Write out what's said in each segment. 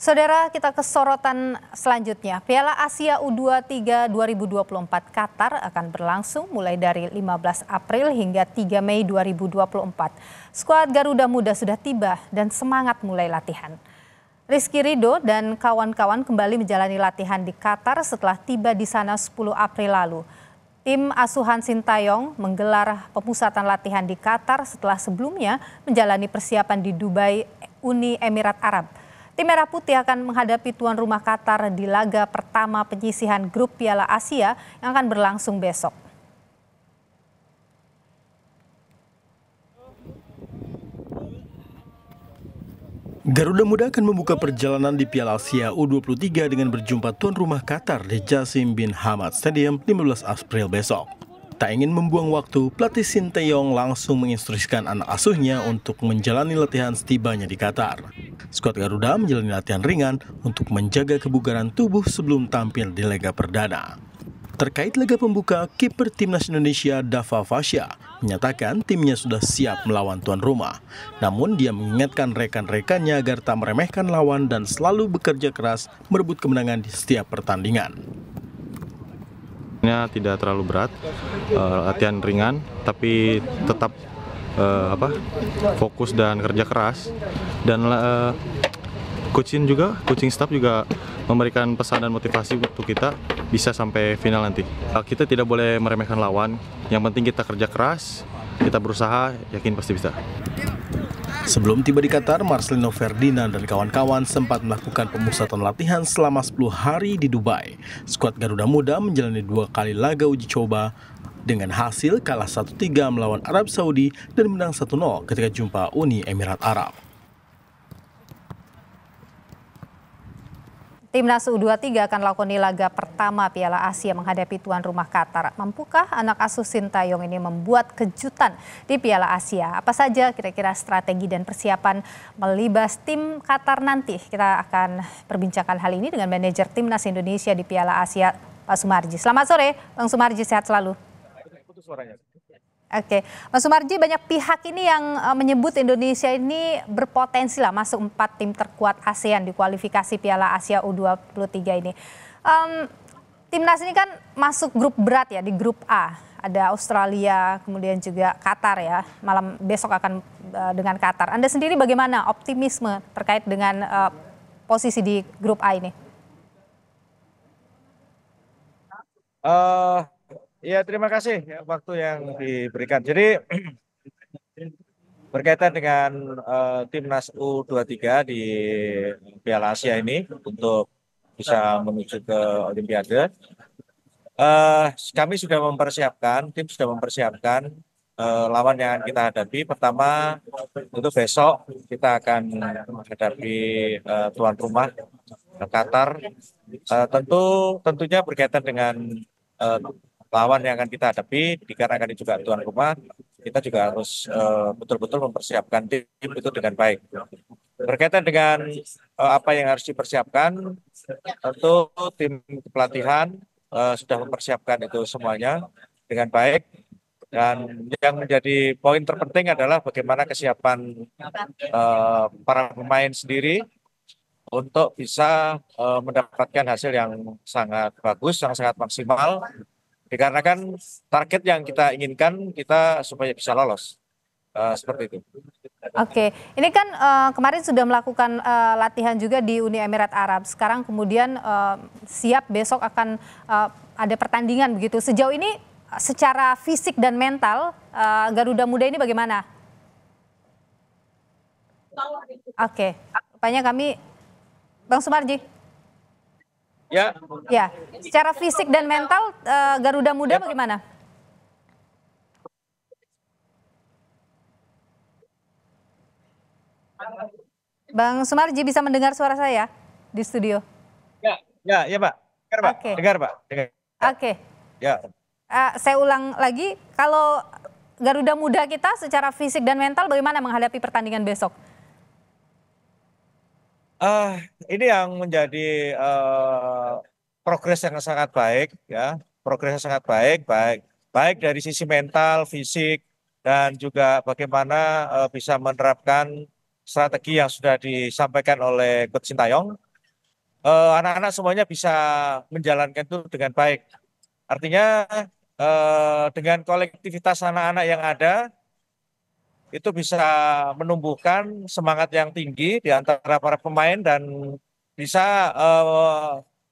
Saudara, kita ke sorotan selanjutnya. Piala Asia U23 2024 Qatar akan berlangsung mulai dari 15 April hingga 3 Mei 2024. Skuad Garuda Muda sudah tiba dan semangat mulai latihan. Rizky Ridho dan kawan-kawan kembali menjalani latihan di Qatar setelah tiba di sana 10 April lalu. Tim asuhan Sintayong menggelar pemusatan latihan di Qatar setelah sebelumnya menjalani persiapan di Dubai, Uni Emirat Arab. Tim Merah Putih akan menghadapi tuan rumah Qatar di laga pertama penyisihan grup Piala Asia yang akan berlangsung besok. Garuda Muda akan membuka perjalanan di Piala Asia U23 dengan berjumpa tuan rumah Qatar di Jassim bin Hamad Stadium 15 April besok. Tak ingin membuang waktu, pelatih Sintayong langsung menginstruksikan anak asuhnya untuk menjalani latihan setibanya di Qatar. Skuad Garuda menjalani latihan ringan untuk menjaga kebugaran tubuh sebelum tampil di laga perdana. Terkait laga pembuka, kiper timnas Indonesia Dava Fasya menyatakan timnya sudah siap melawan tuan rumah. Namun dia mengingatkan rekan-rekannya agar tak meremehkan lawan dan selalu bekerja keras merebut kemenangan di setiap pertandingan. Tidak terlalu berat, latihan ringan, tapi tetap fokus dan kerja keras. Dan coaching staff juga memberikan pesan dan motivasi untuk kita bisa sampai final nanti. Kita tidak boleh meremehkan lawan, yang penting kita kerja keras, kita berusaha, yakin pasti bisa. Sebelum tiba di Qatar, Marcelino Ferdinand dan kawan-kawan sempat melakukan pemusatan latihan selama 10 hari di Dubai. Skuad Garuda Muda menjalani 2 kali laga uji coba dengan hasil kalah 1-3 melawan Arab Saudi dan menang 1-0 ketika jumpa Uni Emirat Arab. Timnas U23 akan lakoni laga pertama Piala Asia menghadapi tuan rumah Qatar. Mampukah anak asuh Sintayong ini membuat kejutan di Piala Asia? Apa saja kira-kira strategi dan persiapan melibas tim Qatar nanti? Kita akan perbincangkan hal ini dengan manajer Timnas Indonesia di Piala Asia, Pak Sumarji. Selamat sore, Bang Sumarji, sehat selalu. Oke, Mas Sumarji, banyak pihak ini yang menyebut Indonesia ini berpotensi lah masuk 4 tim terkuat ASEAN di kualifikasi Piala Asia U23 ini. Timnas ini kan masuk grup berat ya, di grup A. Ada Australia, kemudian juga Qatar ya. Malam besok akan dengan Qatar. Anda sendiri bagaimana optimisme terkait dengan posisi di grup A ini? Ya, terima kasih waktu yang diberikan. Jadi berkaitan dengan timnas U23 di Piala Asia ini untuk bisa menuju ke Olimpiade, kami sudah mempersiapkan, tim sudah mempersiapkan lawan yang kita hadapi. Pertama, untuk besok kita akan menghadapi tuan rumah Qatar. Tentunya berkaitan dengan lawan yang akan kita hadapi, dikarenakan ini juga tuan rumah, kita juga harus betul-betul mempersiapkan tim itu dengan baik. Berkaitan dengan apa yang harus dipersiapkan, tentu tim pelatihan sudah mempersiapkan itu semuanya dengan baik. Dan yang menjadi poin terpenting adalah bagaimana kesiapan para pemain sendiri untuk bisa mendapatkan hasil yang sangat bagus, yang sangat maksimal. Dikarenakan target yang kita inginkan kita supaya bisa lolos, seperti itu. Oke, ini kan kemarin sudah melakukan latihan juga di Uni Emirat Arab. Sekarang kemudian siap besok akan ada pertandingan begitu. Sejauh ini secara fisik dan mental Garuda Muda ini bagaimana? Oke, rupanya kami, Bang Sumarji. Ya, secara fisik dan mental Garuda Muda bagaimana? Bang Sumarji, bisa mendengar suara saya di studio? Ya Pak. Dengar Pak. Oke. Dengar Pak. Dengar. Oke. Ya. Saya ulang lagi, kalau Garuda Muda kita secara fisik dan mental bagaimana menghadapi pertandingan besok? Ini yang menjadi progres yang sangat baik, ya. Progres yang sangat baik dari sisi mental, fisik, dan juga bagaimana bisa menerapkan strategi yang sudah disampaikan oleh Coach Sintayong. anak-anak semuanya bisa menjalankan itu dengan baik. Artinya dengan kolektivitas anak-anak yang ada, itu bisa menumbuhkan semangat yang tinggi di antara para pemain dan bisa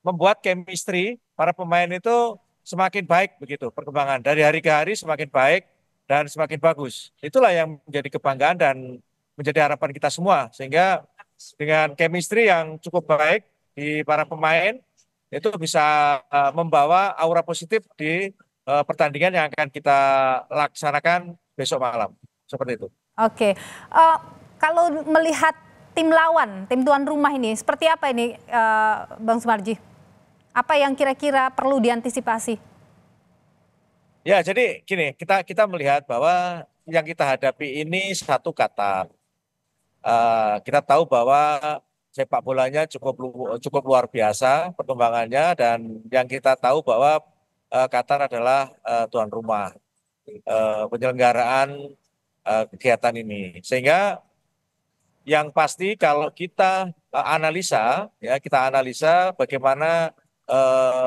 membuat chemistry para pemain itu semakin baik begitu perkembangan dari hari ke hari semakin baik dan semakin bagus. Itulah yang menjadi kebanggaan dan menjadi harapan kita semua sehingga dengan chemistry yang cukup baik di para pemain itu bisa membawa aura positif di pertandingan yang akan kita laksanakan besok malam. Seperti itu. Oke, kalau melihat tim lawan, tim tuan rumah ini, seperti apa ini Bang Sumarji? Apa yang kira-kira perlu diantisipasi? Ya, jadi gini, kita melihat bahwa yang kita hadapi ini satu Qatar. Kita tahu bahwa sepak bolanya cukup luar biasa perkembangannya dan yang kita tahu bahwa Qatar adalah tuan rumah penyelenggaraan kegiatan ini. Sehingga yang pasti kalau kita analisa bagaimana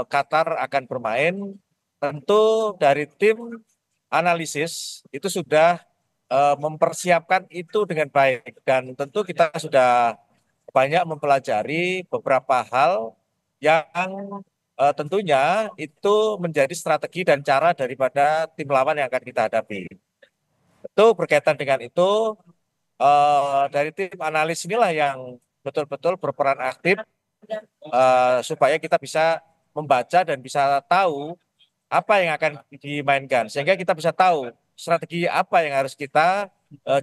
Qatar akan bermain, tentu dari tim analisis itu sudah mempersiapkan itu dengan baik dan tentu kita sudah banyak mempelajari beberapa hal yang tentunya itu menjadi strategi dan cara daripada tim lawan yang akan kita hadapi. Itu berkaitan dengan itu dari tim analis inilah yang betul-betul berperan aktif supaya kita bisa membaca dan bisa tahu apa yang akan dimainkan sehingga kita bisa tahu strategi apa yang harus kita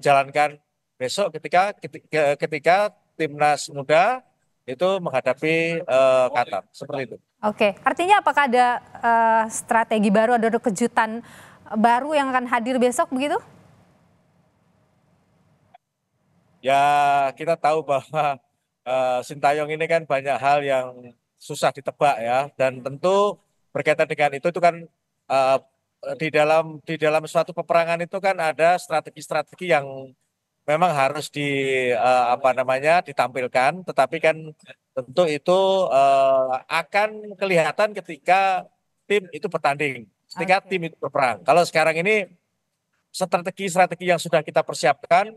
jalankan besok ketika timnas muda itu menghadapi Qatar seperti itu. Oke, artinya apakah ada strategi baru, ada kejutan baru yang akan hadir besok begitu? Ya kita tahu bahwa Sintayong ini kan banyak hal yang susah ditebak ya dan tentu berkaitan dengan itu kan di dalam suatu peperangan itu kan ada strategi-strategi yang memang harus ditampilkan tetapi kan tentu itu akan kelihatan ketika tim itu bertanding, ketika tim itu berperang. Kalau sekarang ini strategi-strategi yang sudah kita persiapkan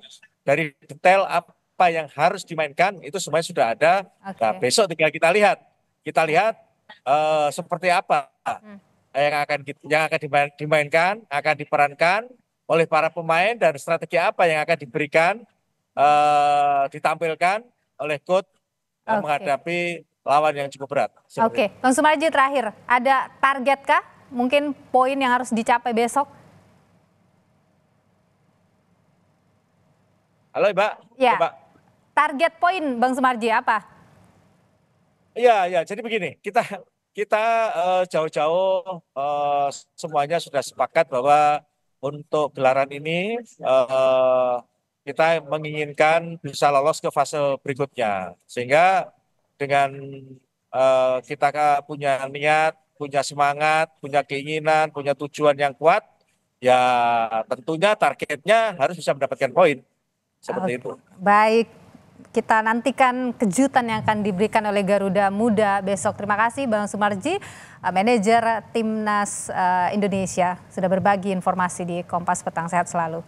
dari detail apa yang harus dimainkan itu semuanya sudah ada. Nah, besok tinggal kita lihat seperti apa yang akan dimainkan, akan diperankan oleh para pemain dan strategi apa yang akan diberikan ditampilkan oleh coach menghadapi lawan yang cukup berat. Oke, Bang Sumarji terakhir, ada target kah? Mungkin poin yang harus dicapai besok? Halo Mbak. Ya, Mbak. Target poin Bang Sumarji apa? Iya, jadi begini, kita jauh-jauh semuanya sudah sepakat bahwa untuk gelaran ini kita menginginkan bisa lolos ke fase berikutnya. Sehingga dengan kita punya niat, punya semangat, punya keinginan, punya tujuan yang kuat, ya tentunya targetnya harus bisa mendapatkan poin. Seperti itu. Baik, kita nantikan kejutan yang akan diberikan oleh Garuda Muda besok. Terima kasih Bang Sumarji, manajer Timnas Indonesia, sudah berbagi informasi di Kompas Petang. Sehat selalu.